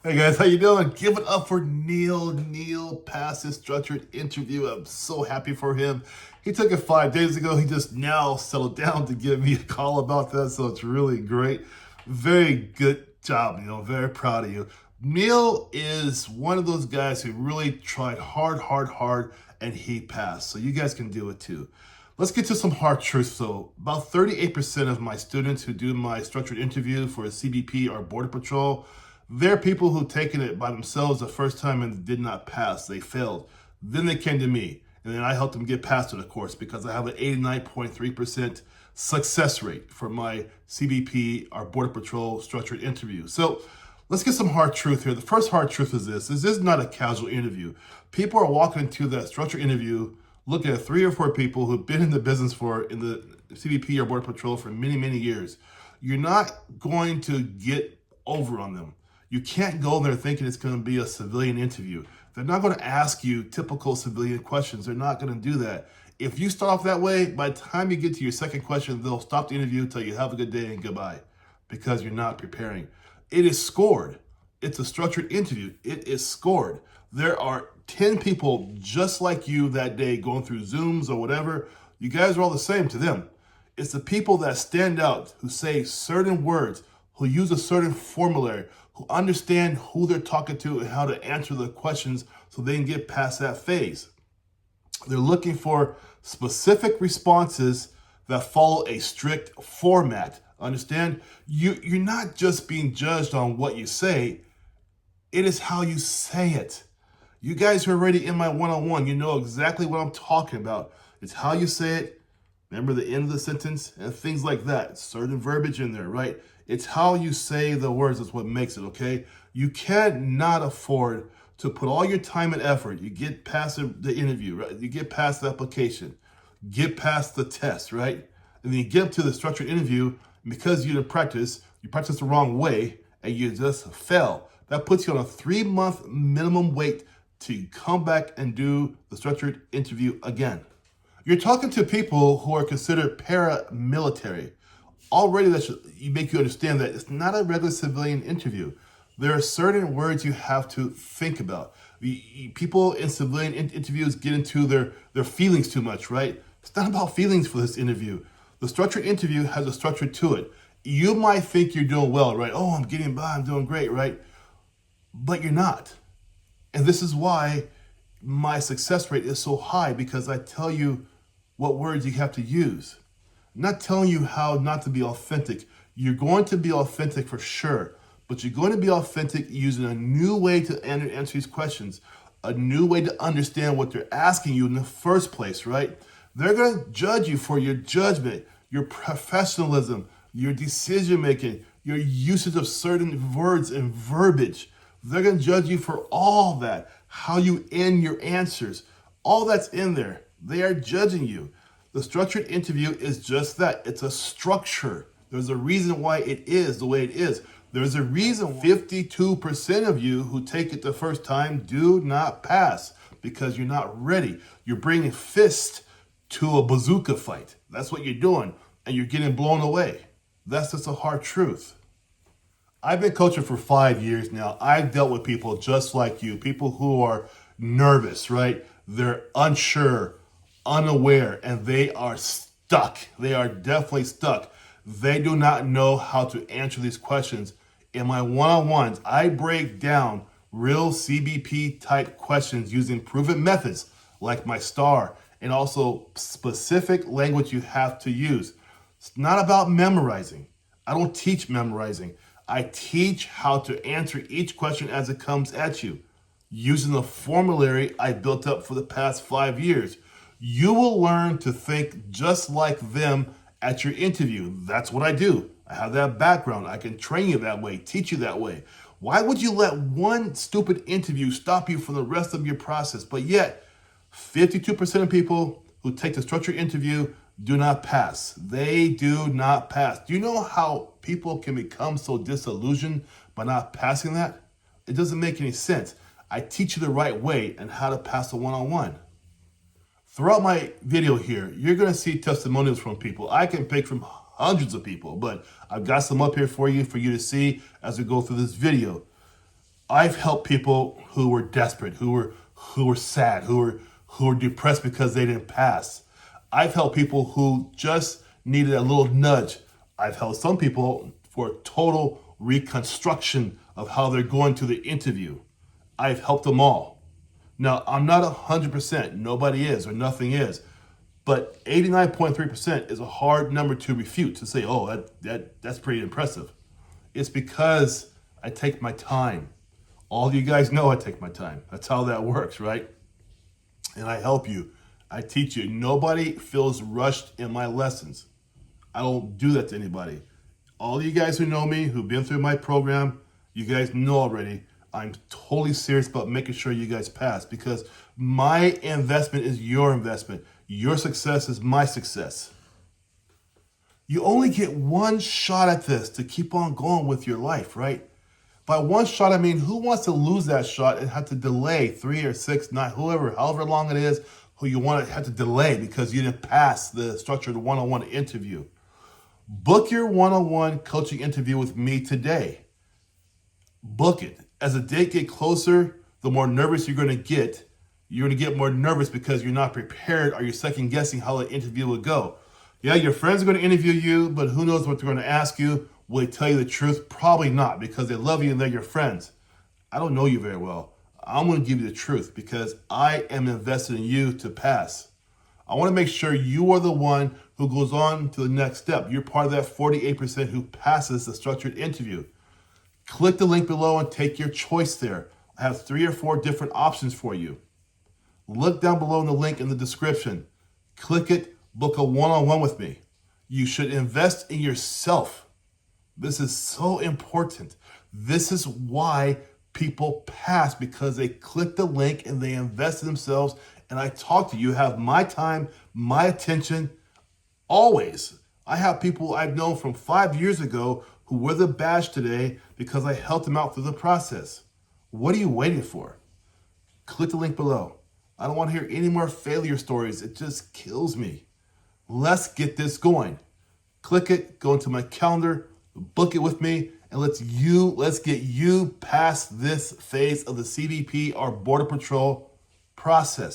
Hey guys, how you doing? Give it up for Neil. Neil passed his structured interview. I'm so happy for him. He took it 5 days ago. He just now settled down to give me a call about that, so it's really great. Very good job, Neil. Very proud of you. Neil is one of those guys who really tried hard, and he passed. So you guys can do it too. Let's get to some hard truths. So, about 38% of my students who do my structured interview for CBP or Border Patrol, they're people who taken it by themselves the first time and did not pass. They failed. Then they came to me, and then I helped them get past it, of course, because I have an 89.3% success rate for my CBP or Border Patrol structured interview. So, let's get some hard truth here. The first hard truth is this is not a casual interview. People are walking into that structured interview looking at 3 or 4 people who've been in the business in the CBP or Border Patrol for many years. You're not going to get over on them. You can't go there thinking it's going to be a civilian interview. They're not going to ask you typical civilian questions. They're not going to do that. If you start off that way, by the time you get to your second question, they'll stop the interview, tell you have a good day and goodbye, because you're not preparing. It is scored. It's a structured interview. It is scored. There are 10 people just like you that day going through Zooms or whatever. You guys are all the same to them. It's the people that stand out, who say certain words, who use a certain formulary, who understand who they're talking to and how to answer the questions so they can get past that phase. They're looking for specific responses that follow a strict format. Understand? You're not just being judged on what you say, it is how you say it. You guys who are already in my one-on-one, you know exactly what I'm talking about. It's how you say it. Remember the end of the sentence and things like that. Certain verbiage in there, right? It's how you say the words that's what makes it, okay? You cannot afford to put all your time and effort. You get past the interview, right? You get past the application, get past the test, right? And then you get up to the structured interview, and because you practice the wrong way, and you just fail. That puts you on a 3-month minimum wait to come back and do the structured interview again. You're talking to people who are considered paramilitary. Already that should make you understand that it's not a regular civilian interview. There are certain words you have to think about. People in civilian interviews get into their feelings too much, right? It's not about feelings for this interview. The structured interview has a structure to it. You might think you're doing well, right? Oh, I'm getting by, I'm doing great, right? But you're not. And this is why my success rate is so high, because I tell you what words you have to use. I'm not telling you how not to be authentic. You're going to be authentic for sure, but you're going to be authentic using a new way to answer these questions, a new way to understand what they're asking you in the first place, right? They're going to judge you for your judgment, your professionalism, your decision making, your usage of certain words and verbiage. They're going to judge you for all that, how you end your answers. All that's in there. They are judging you. The structured interview is just that. It's a structure. There's a reason why it is the way it is. There's a reason 52% of you who take it the first time do not pass, because you're not ready. You're bringing fists to a bazooka fight. That's what you're doing, and you're getting blown away. That's just a hard truth. I've been coaching for 5 years now. I've dealt with people just like you, people who are nervous, right? They're unsure, unaware, and they are stuck. They are definitely stuck. They do not know how to answer these questions. In my one-on-ones, I break down real CBP type questions using proven methods like my STAR, and also specific language you have to use. It's not about memorizing. I don't teach memorizing. I teach how to answer each question as it comes at you using the formulary I built up for the past 5 years. You will learn to think just like them at your interview. That's what I do. I have that background. I can train you that way, teach you that way. Why would you let one stupid interview stop you from the rest of your process? But yet, 52% of people who take the structured interview do not pass. They do not pass. Do you know how people can become so disillusioned by not passing that? It doesn't make any sense. I teach you the right way and how to pass a one-on-one. Throughout my video here, you're going to see testimonials from people. I can pick from hundreds of people, but I've got some up here for you to see as we go through this video. I've helped people who were desperate, who were sad, who were depressed because they didn't pass. I've helped people who just needed a little nudge. I've helped some people for total reconstruction of how they're going to the interview. I've helped them all. Now, I'm not 100%. Nobody is or nothing is. But 89.3% is a hard number to refute, to say, oh, that's pretty impressive. It's because I take my time. All you guys know I take my time. That's how that works, right? And I help you. I teach you. Nobody feels rushed in my lessons. I don't do that to anybody. All you guys who know me, who've been through my program, you guys know already, I'm totally serious about making sure you guys pass, because my investment is your investment. Your success is my success. You only get one shot at this to keep on going with your life, right? By one shot, I mean, who wants to lose that shot and have to delay 3 or 6, 9, however long it is, who you want to have to delay because you didn't pass the structured one-on-one interview? Book your one-on-one coaching interview with me today. Book it. As the date gets closer, the more nervous you're going to get. You're going to get more nervous because you're not prepared or you're second guessing how the interview will go. Yeah, your friends are going to interview you, but who knows what they're going to ask you? Will they tell you the truth? Probably not, because they love you and they're your friends. I don't know you very well. I'm going to give you the truth because I am invested in you to pass. I want to make sure you are the one who goes on to the next step. You're part of that 48% who passes the structured interview. Click the link below and take your choice there. I have 3 or 4 different options for you. Look down below in the link in the description. Click it, book a one-on-one with me. You should invest in yourself. This is so important. This is why people pass, because they click the link and they invest in themselves. And I talk to you, have my time, my attention, always. I have people I've known from 5 years ago who wear the badge today because I helped them out through the process. What are you waiting for? Click the link below. I don't want to hear any more failure stories. It just kills me. Let's get this going. Click it, go into my calendar, book it with me, and let's get you past this phase of the CBP or Border Patrol process.